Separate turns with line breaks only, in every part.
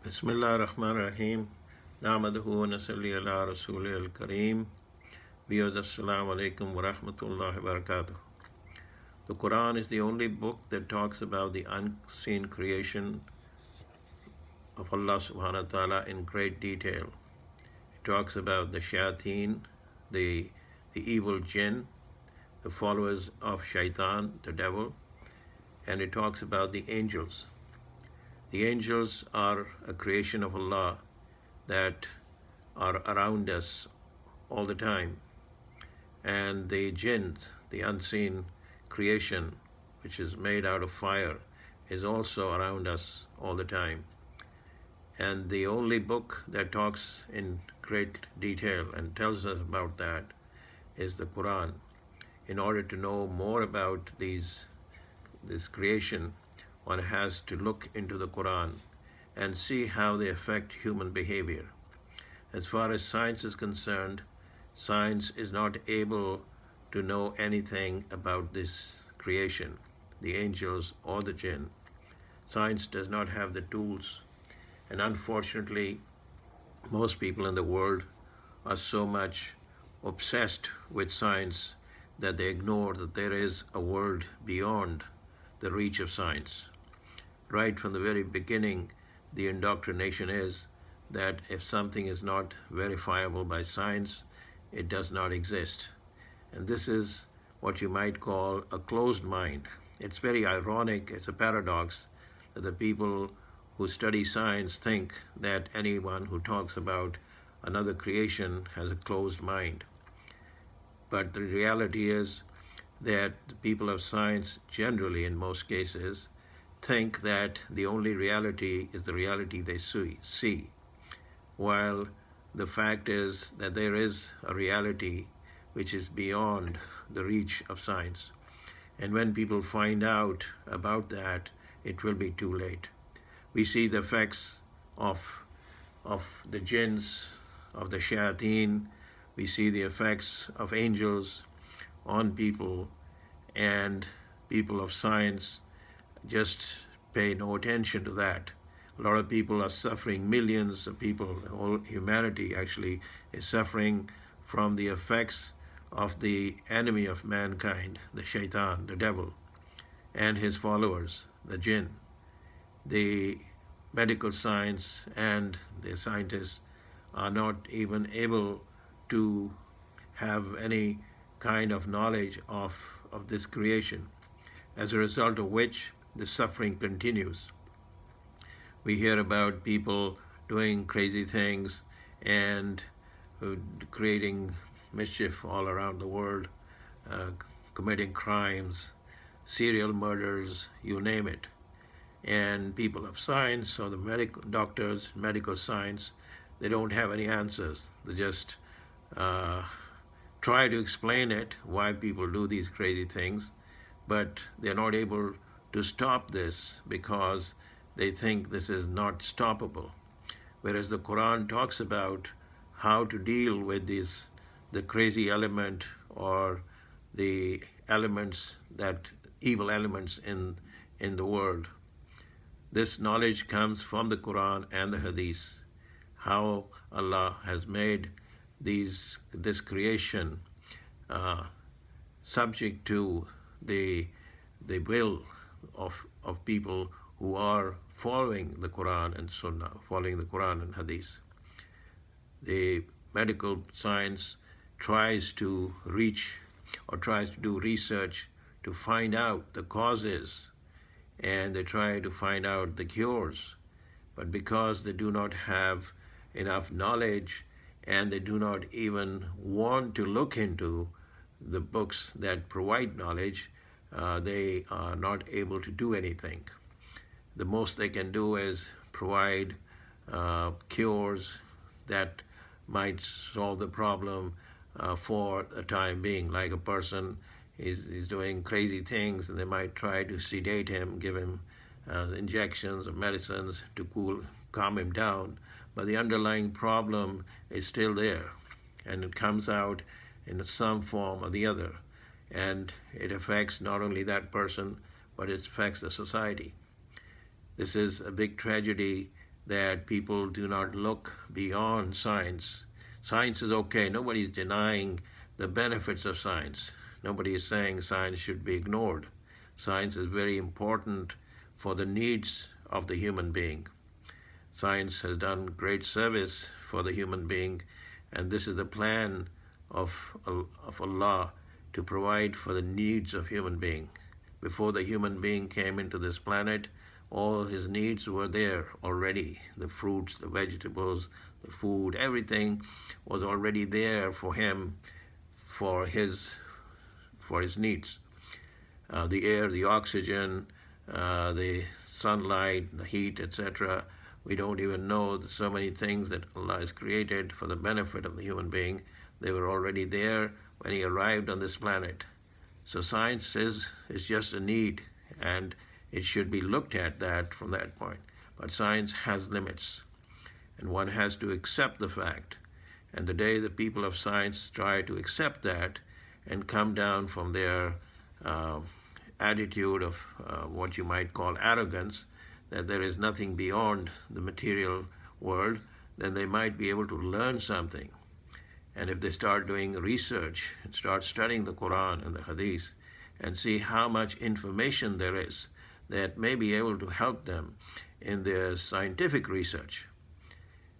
Bismillah ar-Rahman ar-Rahim. Namaduhu wa nasalli ala Rasulih al-Kareem. Viewers, Assalamu alaikum wa rahmatullahi wa barakatuh. The Quran is the only book that talks about the unseen creation of Allah subhanahu wa ta'ala in great detail. It talks about the shayateen, the evil jinn, the followers of shaitan, the devil, and it talks about the angels. The angels are a creation of Allah that are around us all the time. And the jinns, the unseen creation, which is made out of fire, is also around us all the time. And the only book that talks in great detail and tells us about that is the Quran. In order to know more about this creation, one has to look into the Quran and see how they affect human behavior. As far as science is concerned, science is not able to know anything about this creation, the angels or the jinn. Science does not have the tools, and unfortunately, most people in the world are so much obsessed with science that they ignore that there is a world beyond the reach of science. Right from the very beginning, the indoctrination is that if something is not verifiable by science, it does not exist. And this is what you might call a closed mind. It's very ironic, it's a paradox, that the people who study science think that anyone who talks about another creation has a closed mind. But the reality is that the people of science generally, in most cases, think that the only reality is the reality they see, while the fact is that there is a reality which is beyond the reach of science. And when people find out about that, it will be too late. We see the effects of the jinns, of the shayateen. We see the effects of angels on people, and people of science just pay no attention to that. A lot of people are suffering, millions of people, all humanity actually is suffering from the effects of the enemy of mankind, the shaitan, the devil, and his followers, the jinn. The medical science and the scientists are not even able to have any kind of knowledge of this creation, as a result of which the suffering continues. We hear about people doing crazy things and creating mischief all around the world, committing crimes, serial murders, you name it. And people of science, or the medical doctors, medical science, they don't have any answers. They just try to explain it, why people do these crazy things, but they're not able to stop this because they think this is not stoppable. Whereas the Quran talks about how to deal with the crazy element, or the elements, that evil elements in the world. This knowledge comes from the Quran and the Hadith, how Allah has made this creation subject to the will of people who are following the Quran and Sunnah, following the Quran and Hadith. The medical science tries to reach, or tries to do research to find out the causes, and they try to find out the cures. But because they do not have enough knowledge, and they do not even want to look into the books that provide knowledge, they are not able to do anything. The most they can do is provide cures that might solve the problem for the time being. Like a person is doing crazy things, and they might try to sedate him, give him injections of medicines to calm him down, but the underlying problem is still there, and it comes out in some form or the other, and it affects not only that person, but it affects the society. This is a big tragedy that people do not look beyond science. Science is okay. Nobody is denying the benefits of science. Nobody is saying science should be ignored. Science is very important for the needs of the human being. Science has done great service for the human being, and this is the plan of Allah to provide for the needs of human being. Before the human being came into this planet, all his needs were there already. The fruits, the vegetables, the food, everything was already there for him for his needs. The air, the oxygen, the sunlight, the heat, etc. We don't even know so many things that Allah has created for the benefit of the human being. They were already there when he arrived on this planet. So science is just a need, and it should be looked at that from that point. But science has limits, and one has to accept the fact. And the day the people of science try to accept that and come down from their attitude of what you might call arrogance, that there is nothing beyond the material world, then they might be able to learn something. And if they start doing research and start studying the Quran and the Hadith and see how much information there is that may be able to help them in their scientific research,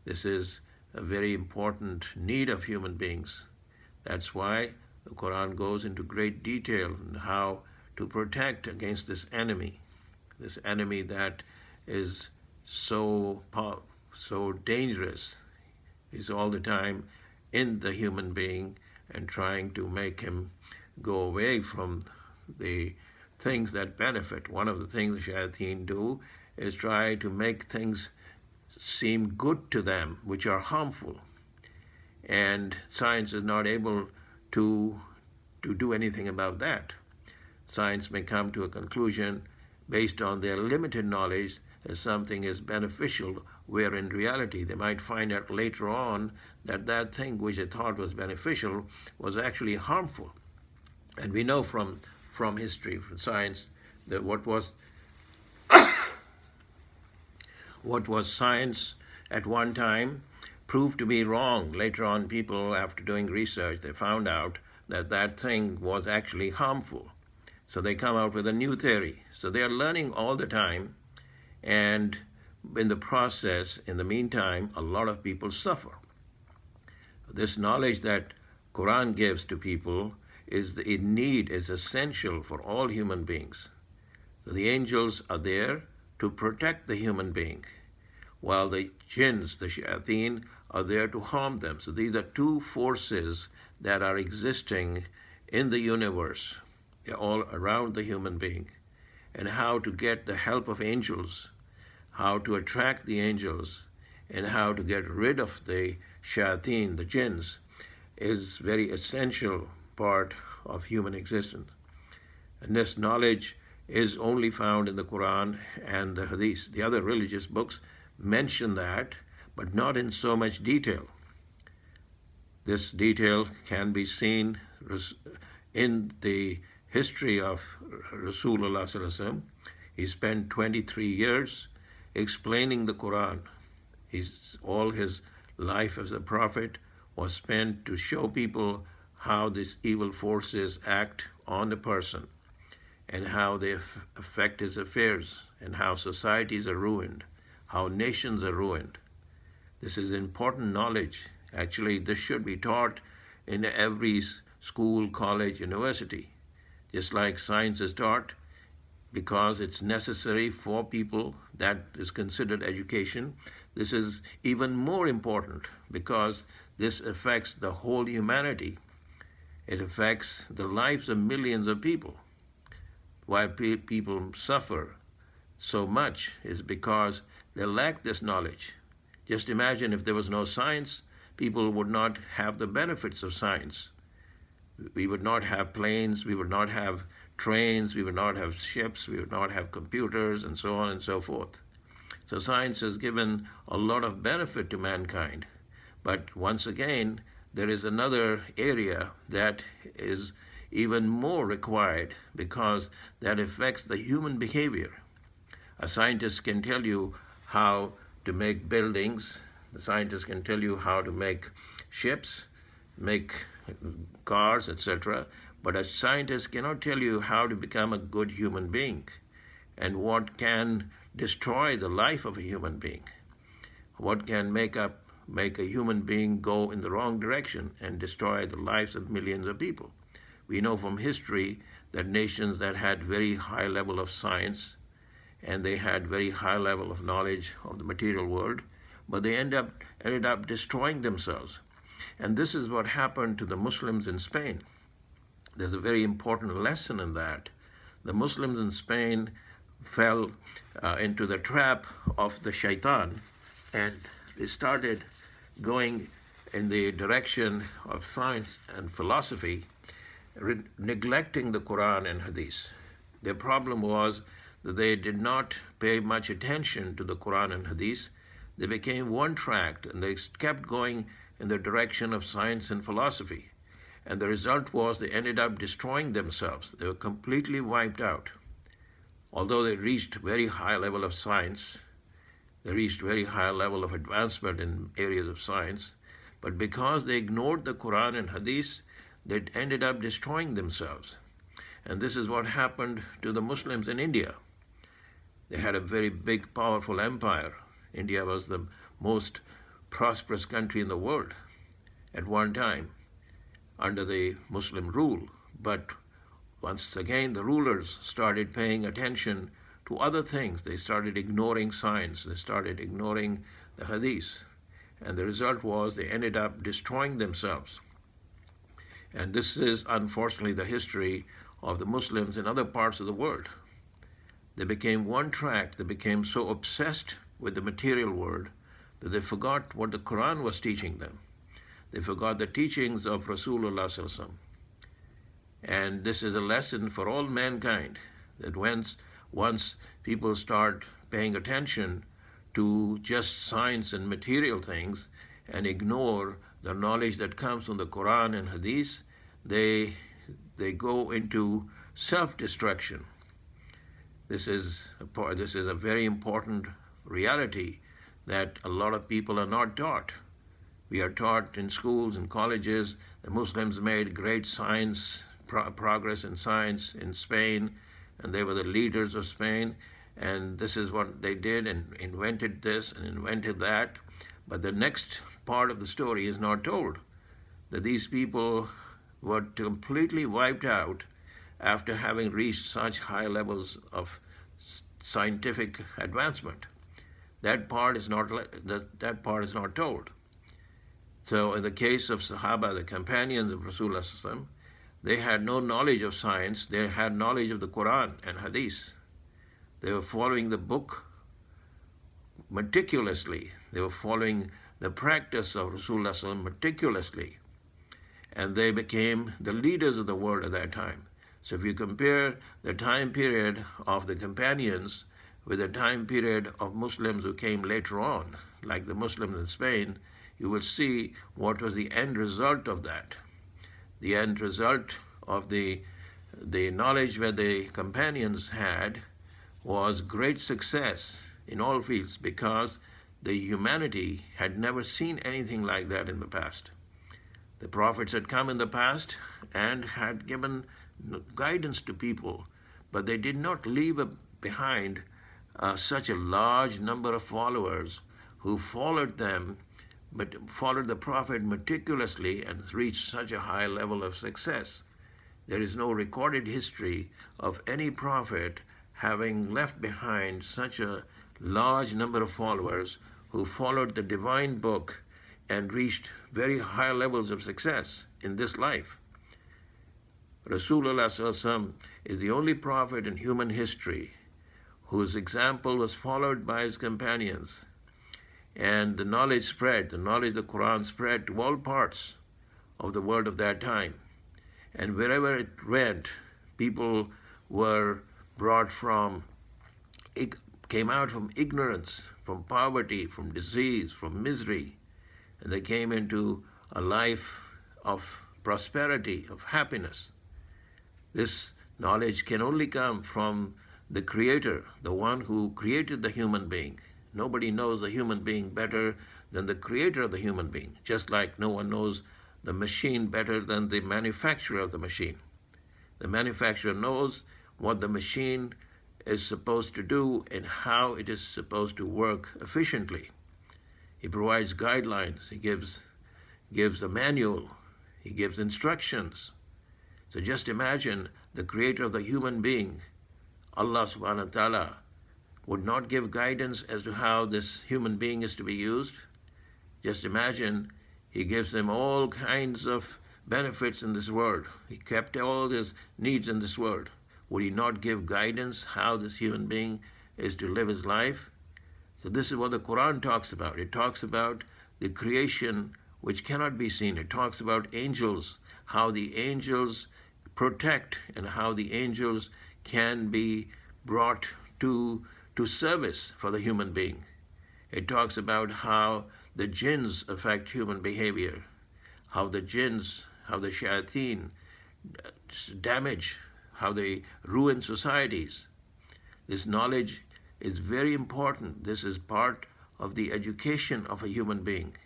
this is a very important need of human beings. That's why the Quran goes into great detail on how to protect against this enemy that is so dangerous. He's all the time in the human being and trying to make him go away from the things that benefit. One of the things the shayateen do is try to make things seem good to them, which are harmful. And science is not able to do anything about that. Science may come to a conclusion based on their limited knowledge that something is beneficial, where in reality they might find out later on that that thing which they thought was beneficial was actually harmful. And we know from history, from science, that what was science at one time proved to be wrong. Later on, people, after doing research, they found out that that thing was actually harmful. So they come out with a new theory. So they are learning all the time, and in the process, in the meantime, a lot of people suffer. This knowledge that Quran gives to people is essential for all human beings. So the angels are there to protect the human being, while the jinns, the shayateen, are there to harm them. So these are two forces that are existing in the universe. They're all around the human being. And how to get the help of angels, how to attract the angels, and how to get rid of the shayateen, the jinns, is very essential part of human existence. And this knowledge is only found in the Quran and the Hadith. The other religious books mention that, but not in so much detail. This detail can be seen in the history of Rasulullah Sallallahu Alaihi Wasallam. He spent 23 years explaining the Quran. All his life as a prophet was spent to show people how these evil forces act on a person and how they affect his affairs and how societies are ruined, how nations are ruined. This is important knowledge. Actually, this should be taught in every school, college, university, just like science is taught, because it's necessary for people. That is considered education. This is even more important because this affects the whole humanity. It affects the lives of millions of people. Why people suffer so much is because they lack this knowledge. Just imagine if there was no science, people would not have the benefits of science. We would not have planes, we would not have trains, we would not have ships, we would not have computers, and so on and so forth. So science has given a lot of benefit to mankind. But once again, there is another area that is even more required because that affects the human behavior. A scientist can tell you how to make buildings. The scientists can tell you how to make ships, make cars, etc. But a scientist cannot tell you how to become a good human being and what can destroy the life of a human being, what can make a human being go in the wrong direction and destroy the lives of millions of people. We know from history that nations that had very high level of science and they had very high level of knowledge of the material world, but they ended up destroying themselves. And this is what happened to the Muslims in Spain. There's a very important lesson in that. The Muslims in Spain fell into the trap of the shaitan, and they started going in the direction of science and philosophy, neglecting the Quran and Hadith. Their problem was that they did not pay much attention to the Quran and Hadith. They became one-tracked and they kept going in the direction of science and philosophy. And the result was they ended up destroying themselves. They were completely wiped out. Although they reached very high level of science, they reached very high level of advancement in areas of science, but because they ignored the Quran and Hadith, they ended up destroying themselves. And this is what happened to the Muslims in India. They had a very big, powerful empire. India was the most prosperous country in the world at one time under the Muslim rule. But once again, the rulers started paying attention to other things. They started ignoring science. They started ignoring the Hadith. And the result was they ended up destroying themselves. And this is unfortunately the history of the Muslims in other parts of the world. They became one-tracked. They became so obsessed with the material world that they forgot what the Quran was teaching them. They forgot the teachings of Rasulullah Sallallahu Alaihi Wasallam. And this is a lesson for all mankind, that once people start paying attention to just science and material things and ignore the knowledge that comes from the Quran and Hadith, they go into self-destruction. This is a very important reality that a lot of people are not taught. We are taught in schools and colleges that Muslims made great science progress in science in Spain, and they were the leaders of Spain, and this is what they did and invented this and invented that. But the next part of the story is not told, that these people were completely wiped out after having reached such high levels of scientific advancement. That part is not told. So in the case of Sahaba, the companions of Rasulullah Sallallahu Alaihi Wasallam, they had no knowledge of science. They had knowledge of the Quran and Hadith. They were following the book meticulously. They were following the practice of Rasulullah Sallallahu Alaihi Wasallam meticulously. And they became the leaders of the world at that time. So if you compare the time period of the companions with the time period of Muslims who came later on, like the Muslims in Spain, you will see what was the end result of that. The end result of the knowledge that the companions had was great success in all fields, because the humanity had never seen anything like that in the past. The prophets had come in the past and had given guidance to people, but they did not leave behind such a large number of followers who followed them, followed the prophet meticulously and reached such a high level of success. There is no recorded history of any prophet having left behind such a large number of followers who followed the divine book and reached very high levels of success in this life. Rasulullah Sallallahu Alaihi Wasallam is the only prophet in human history whose example was followed by his companions. And the knowledge spread, the knowledge of the Quran spread to all parts of the world of that time. And wherever it went, people were brought came out from ignorance, from poverty, from disease, from misery, and they came into a life of prosperity, of happiness. This knowledge can only come from the Creator, the one who created the human being. Nobody knows the human being better than the creator of the human being, just like no one knows the machine better than the manufacturer of the machine. The manufacturer knows what the machine is supposed to do and how it is supposed to work efficiently. He provides guidelines, he gives a manual, he gives instructions. So just imagine the creator of the human being, Allah subhanahu wa ta'ala, would not give guidance as to how this human being is to be used. Just imagine he gives them all kinds of benefits in this world. He kept all his needs in this world. Would he not give guidance how this human being is to live his life? So this is what the Quran talks about. It talks about the creation which cannot be seen. It talks about angels, how the angels protect and how the angels can be brought to service for the human being. It talks about how the jinns affect human behavior, how the jinns, how the shayateen damage, how they ruin societies. This knowledge is very important. This is part of the education of a human being.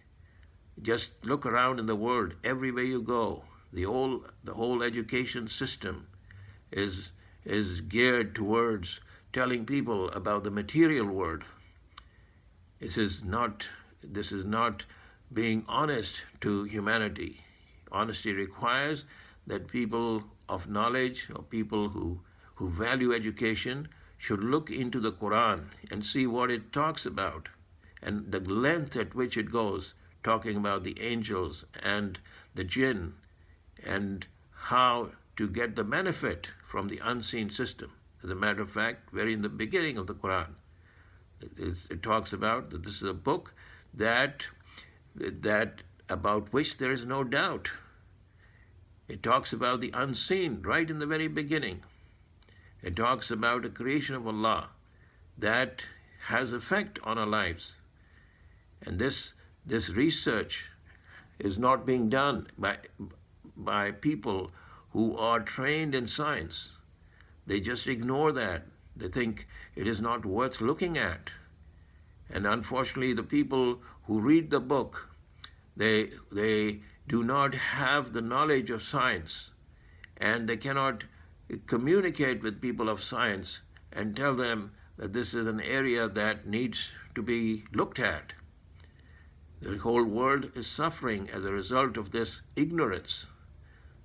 Just look around in the world, everywhere you go, the whole education system is geared towards telling people about the material world. This is not being honest to humanity. Honesty requires that people of knowledge or people who value education should look into the Quran and see what it talks about and the length at which it goes, talking about the angels and the jinn and how to get the benefit from the unseen system. As a matter of fact, very in the beginning of the Quran, it talks about that this is a book that about which there is no doubt. It talks about the unseen right in the very beginning. It talks about the creation of Allah that has effect on our lives. And this research is not being done by people who are trained in science. They just ignore that. They think it is not worth looking at. And unfortunately, the people who read the book, they do not have the knowledge of science, and they cannot communicate with people of science and tell them that this is an area that needs to be looked at. The whole world is suffering as a result of this ignorance.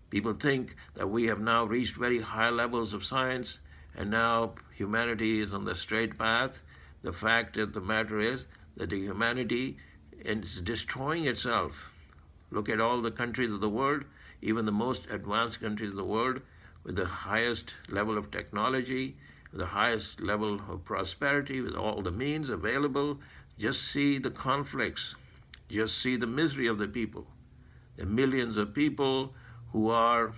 People think that we have now reached very high levels of science and now humanity is on the straight path. The fact of the matter is that the humanity is destroying itself. Look at all the countries of the world, even the most advanced countries of the world, with the highest level of technology, the highest level of prosperity, with all the means available. Just see the conflicts. Just see the misery of the people. The millions of people who are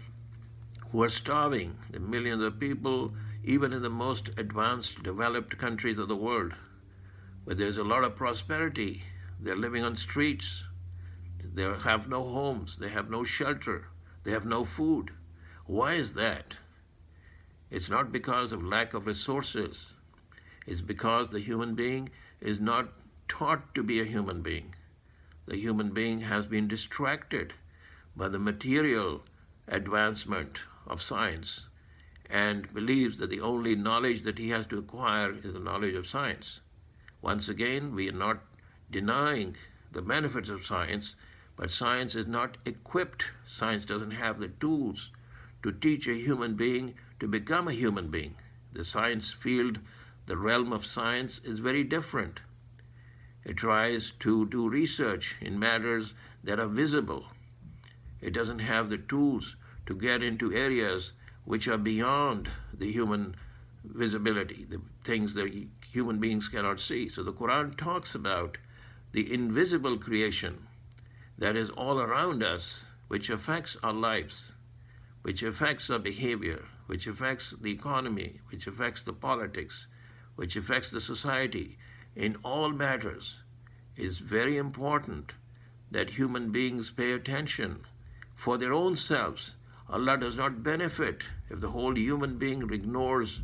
starving, the millions of people even in the most advanced, developed countries of the world, where there's a lot of prosperity. They're living on streets. They have no homes. They have no shelter. They have no food. Why is that? It's not because of lack of resources. It's because the human being is not taught to be a human being. The human being has been distracted by the material advancement of science and believes that the only knowledge that he has to acquire is the knowledge of science. Once again, we are not denying the benefits of science, but science is not equipped. Science doesn't have the tools to teach a human being to become a human being. The science field, the realm of science, is very different. It tries to do research in matters that are visible. It doesn't have the tools to get into areas which are beyond the human visibility, the things that human beings cannot see. So the Quran talks about the invisible creation that is all around us, which affects our lives, which affects our behavior, which affects the economy, which affects the politics, which affects the society. In all matters, it is very important that human beings pay attention for their own selves. Allah does not benefit if the whole human being ignores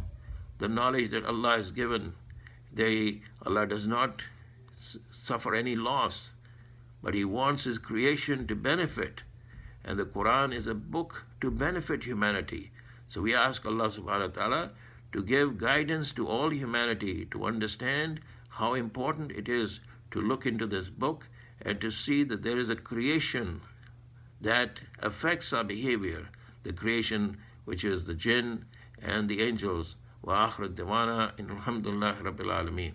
the knowledge that Allah has given. Allah does not suffer any loss, but He wants His creation to benefit. And the Quran is a book to benefit humanity. So we ask Allah subhanahu wa ta'ala to give guidance to all humanity to understand how important it is to look into this book and to see that there is a creation that affects our behavior, the creation which is the jinn and the angels. Wa akhir dawana, alhamdulillah rabbil alameen.